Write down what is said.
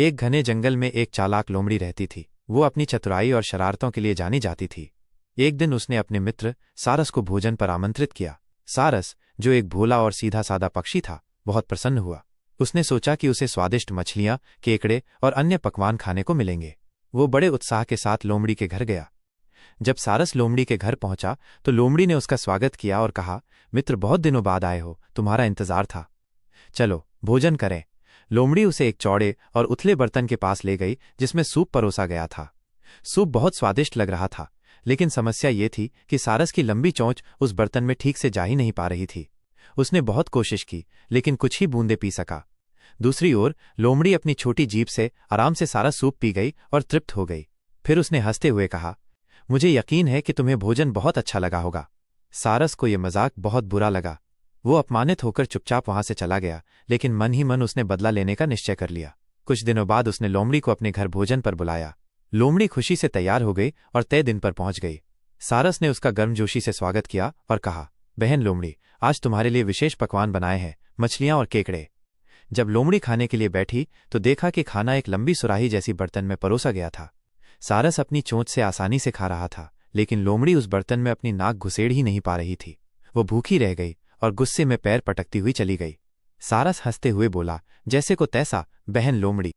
एक घने जंगल में एक चालाक लोमड़ी रहती थी। वो अपनी चतुराई और शरारतों के लिए जानी जाती थी। एक दिन उसने अपने मित्र सारस को भोजन पर आमंत्रित किया। सारस, जो एक भोला और सीधा सादा पक्षी था, बहुत प्रसन्न हुआ। उसने सोचा कि उसे स्वादिष्ट मछलियां, केकड़े और अन्य पकवान खाने को मिलेंगे। वो बड़े उत्साह के साथ लोमड़ी के घर गया। जब सारस लोमड़ी के घर पहुंचा तो लोमड़ी ने उसका स्वागत किया और कहा, मित्र, बहुत दिनों बाद आए हो, तुम्हारा इंतजार था। चलो भोजन करें। लोमड़ी उसे एक चौड़े और उथले बर्तन के पास ले गई जिसमें सूप परोसा गया था। सूप बहुत स्वादिष्ट लग रहा था, लेकिन समस्या ये थी कि सारस की लंबी चोंच उस बर्तन में ठीक से जा ही नहीं पा रही थी। उसने बहुत कोशिश की, लेकिन कुछ ही बूंदे पी सका। दूसरी ओर लोमड़ी अपनी छोटी जीभ से आराम से सारा सूप पी गई और तृप्त हो गई। फिर उसने हंसते हुए कहा, मुझे यकीन है कि तुम्हें भोजन बहुत अच्छा लगा होगा। सारस को यह मजाक बहुत बुरा लगा। वो अपमानित होकर चुपचाप वहां से चला गया, लेकिन मन ही मन उसने बदला लेने का निश्चय कर लिया। कुछ दिनों बाद उसने लोमड़ी को अपने घर भोजन पर बुलाया। लोमड़ी खुशी से तैयार हो गई और तय दिन पर पहुंच गई। सारस ने उसका गर्मजोशी से स्वागत किया और कहा, बहन लोमड़ी, आज तुम्हारे लिए विशेष पकवान बनाए हैं, मछलियां और केकड़े। जब लोमड़ी खाने के लिए बैठी तो देखा कि खाना एक लंबी सुराही जैसी बर्तन में परोसा गया था। सारस अपनी चोंच से आसानी से खा रहा था, लेकिन लोमड़ी उस बर्तन में अपनी नाक घुसेड़ ही नहीं पा रही थी। वो भूखी रह गई और गुस्से में पैर पटकती हुई चली गई। सारस हंसते हुए बोला, जैसे को तैसा, बहन लोमड़ी।